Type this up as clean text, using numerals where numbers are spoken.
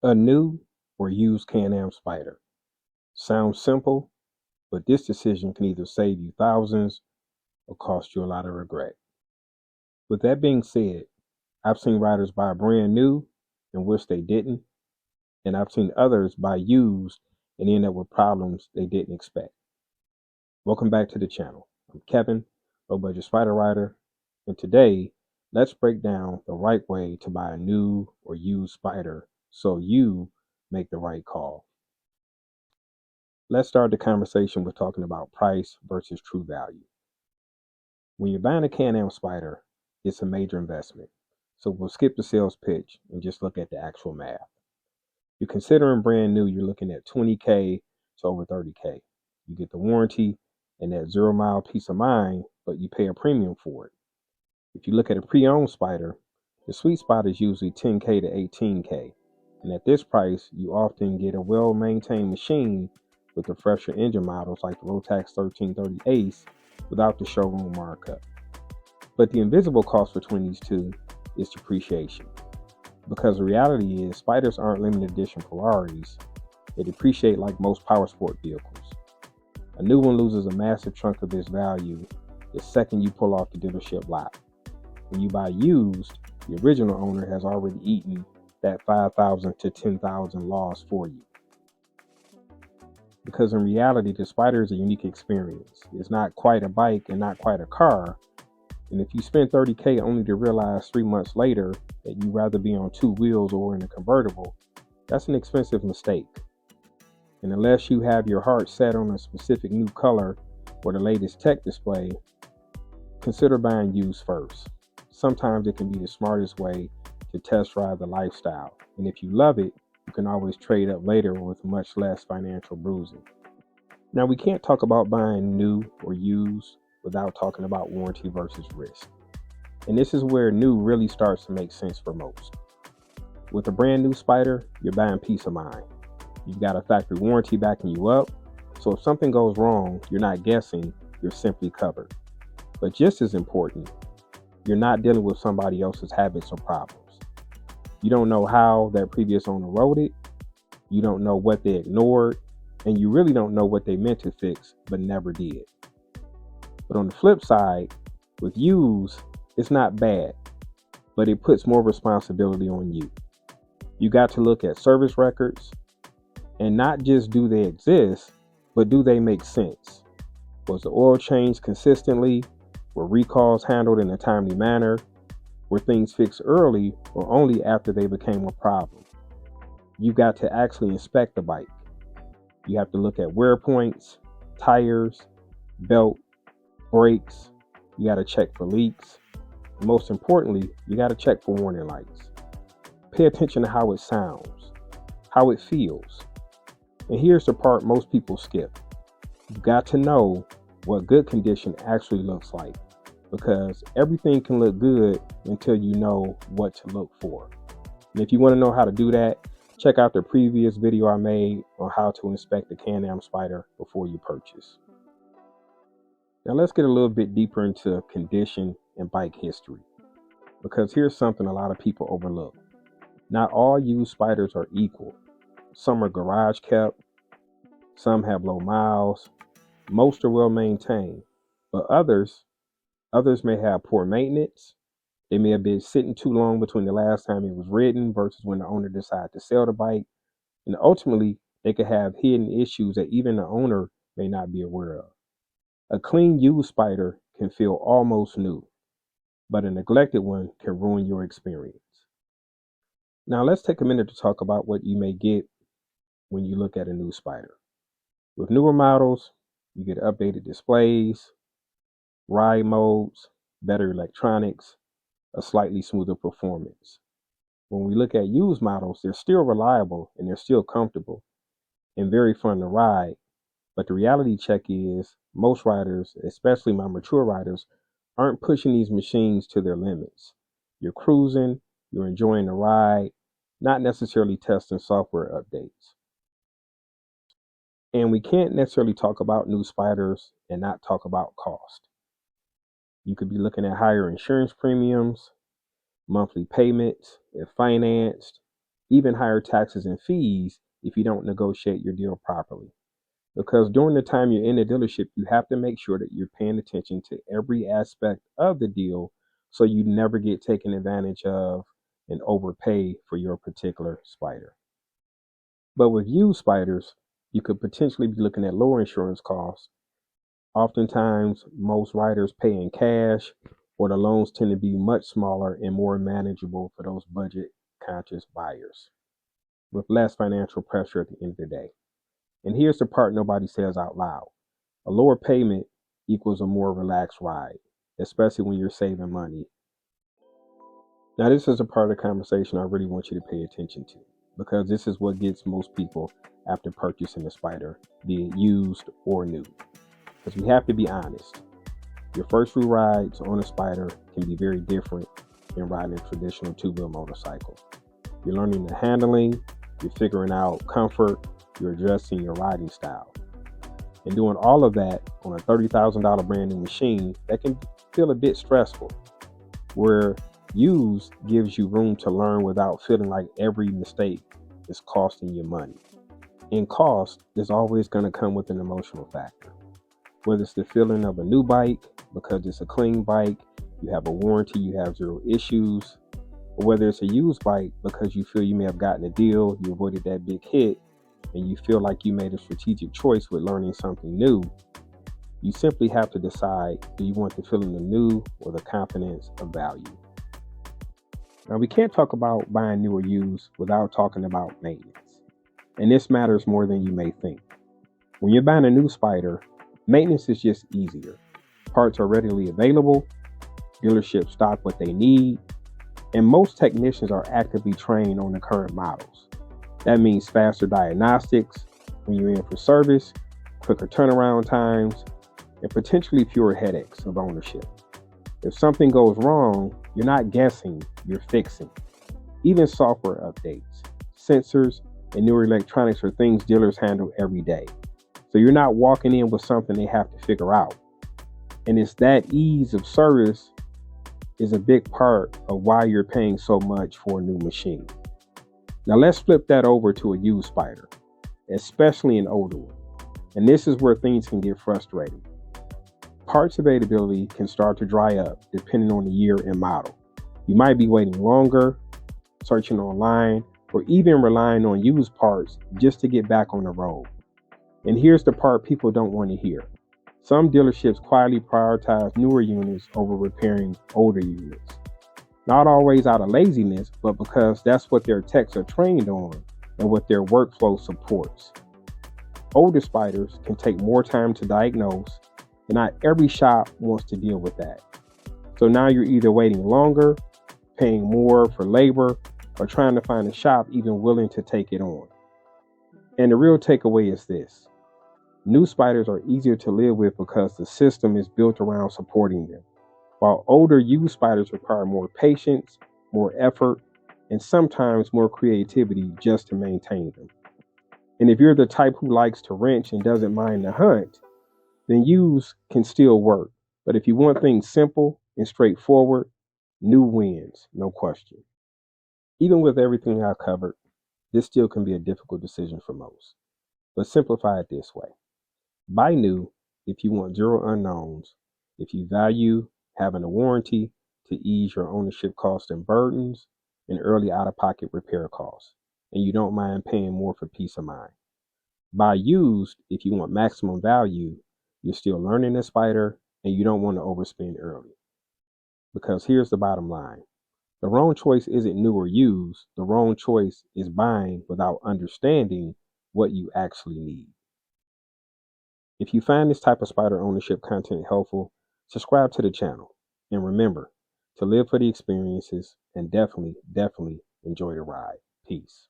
A new or used Can-Am Spyder. Sounds simple, but this decision can either save you thousands or cost you a lot of regret. With that being said, I've seen riders buy brand new and wish they didn't, and I've seen others buy used and end up with problems they didn't expect. Welcome back to the channel. I'm Kevin, low budget Spyder rider, and today let's break down the right way to buy a new or used Spyder so you make the right call. Let's start the conversation with talking about price versus true value. When you're buying a Can-Am Spyder, it's a major investment. So we'll skip the sales pitch and just look at the actual math. You're considering brand new, you're looking at $20K to over $30K. You get the warranty and that 0 mile peace of mind, but you pay a premium for it. If you look at a pre-owned Spyder, the sweet spot is usually $10K to $18K. And at this price, you often get a well-maintained machine with the fresher engine models like the Rotax 1330 Ace without the showroom markup. But the invisible cost between these two is depreciation. Because the reality is, Spyders aren't limited edition Ferraris. They depreciate like most powersport vehicles. A new one loses a massive chunk of its value the second you pull off the dealership lot. When you buy used, the original owner has already eaten that $5,000 to $10,000 loss for you. Because in reality, the Spyder is a unique experience. It's not quite a bike and not quite a car. And if you spend $30K only to realize 3 months later that you'd rather be on 2 wheels or in a convertible, that's an expensive mistake. And unless you have your heart set on a specific new color or the latest tech display, consider buying used first. Sometimes it can be the smartest way to test drive the lifestyle. And if you love it, you can always trade up later with much less financial bruising. Now, we can't talk about buying new or used without talking about warranty versus risk. And this is where new really starts to make sense for most. With a brand new Spyder, you're buying peace of mind. You've got a factory warranty backing you up, so if something goes wrong, you're not guessing, you're simply covered. But just as important, you're not dealing with somebody else's habits or problems. You don't know how that previous owner wrote it, you don't know what they ignored, and you really don't know what they meant to fix but never did. But on the flip side, with used, it's not bad, but it puts more responsibility on you. You got to look at service records, and not just do they exist, but do they make sense? Was the oil changed consistently? Were recalls handled in a timely manner? Were things fixed early or only after they became a problem? You got to actually inspect the bike. You have to look at wear points, tires, belt, brakes. You got to check for leaks. And most importantly, you got to check for warning lights. Pay attention to how it sounds, how it feels. And here's the part most people skip. You've got to know what good condition actually looks like, because everything can look good until you know what to look for. And if you want to know how to do that, check out the previous video I made on how to inspect the Can-Am Spyder before you purchase. Now let's get a little bit deeper into condition and bike history, because here's something a lot of people overlook. Not all used Spyders are equal. Some are garage kept, some have low miles, most are well maintained, but others may have poor maintenance. They may have been sitting too long between the last time it was ridden versus when the owner decided to sell the bike. And ultimately, they could have hidden issues that even the owner may not be aware of. A clean used Spyder can feel almost new, but a neglected one can ruin your experience. Now let's take a minute to talk about what you may get when you look at a new Spyder. With newer models, you get updated displays, ride modes, better electronics, a slightly smoother performance. When we look at used models, they're still reliable and they're still comfortable and very fun to ride. But the reality check is most riders, especially my mature riders, aren't pushing these machines to their limits. You're cruising, you're enjoying the ride, not necessarily testing software updates. And we can't necessarily talk about new Spyders and not talk about cost. You could be looking at higher insurance premiums, monthly payments, if financed, even higher taxes and fees if you don't negotiate your deal properly. Because during the time you're in the dealership, you have to make sure that you're paying attention to every aspect of the deal so you never get taken advantage of and overpay for your particular Spyder. But with used Spyders, you could potentially be looking at lower insurance costs. Oftentimes, most riders pay in cash, or the loans tend to be much smaller and more manageable for those budget conscious buyers with less financial pressure at the end of the day. And here's the part nobody says out loud. A lower payment equals a more relaxed ride, especially when you're saving money. Now, this is a part of the conversation I really want you to pay attention to, because this is what gets most people after purchasing a Spyder, be it used or new. Because we have to be honest. Your first few rides on a Spyder can be very different than riding a traditional two-wheel motorcycle. You're learning the handling, you're figuring out comfort, you're adjusting your riding style. And doing all of that on a $30,000 brand new machine, that can feel a bit stressful. Where used gives you room to learn without feeling like every mistake is costing you money. And cost is always going to come with an emotional factor. Whether it's the feeling of a new bike because it's a clean bike, you have a warranty, you have zero issues, or whether it's a used bike because you feel you may have gotten a deal, you avoided that big hit, and you feel like you made a strategic choice with learning something new. You simply have to decide, do you want the feeling of new or the confidence of value? Now, we can't talk about buying new or used without talking about maintenance. And this matters more than you may think. When you're buying a new Spyder, maintenance is just easier. Parts are readily available, dealerships stock what they need, and most technicians are actively trained on the current models. That means faster diagnostics when you're in for service, quicker turnaround times, and potentially fewer headaches of ownership. If something goes wrong, you're not guessing, you're fixing. Even software updates, sensors, and newer electronics are things dealers handle every day. So you're not walking in with something they have to figure out. And it's that ease of service is a big part of why you're paying so much for a new machine. Now let's flip that over to a used Spyder, especially an older one. And this is where things can get frustrating. Parts availability can start to dry up depending on the year and model. You might be waiting longer, searching online, or even relying on used parts just to get back on the road. And here's the part people don't want to hear. Some dealerships quietly prioritize newer units over repairing older units. Not always out of laziness, but because that's what their techs are trained on and what their workflow supports. Older Spyders can take more time to diagnose, and not every shop wants to deal with that. So now you're either waiting longer, paying more for labor, or trying to find a shop even willing to take it on. And the real takeaway is this. New Spyders are easier to live with because the system is built around supporting them, while older used Spyders require more patience, more effort, and sometimes more creativity just to maintain them. And if you're the type who likes to wrench and doesn't mind the hunt, then used can still work. But if you want things simple and straightforward, new wins, no question. Even with everything I've covered, this still can be a difficult decision for most. But simplify it this way. Buy new if you want zero unknowns, if you value having a warranty to ease your ownership costs and burdens, and early out-of-pocket repair costs, and you don't mind paying more for peace of mind. Buy used if you want maximum value, you're still learning the Spyder, and you don't want to overspend early. Because here's the bottom line. The wrong choice isn't new or used. The wrong choice is buying without understanding what you actually need. If you find this type of Spyder ownership content helpful, subscribe to the channel. And remember to live for the experiences and definitely enjoy the ride. Peace.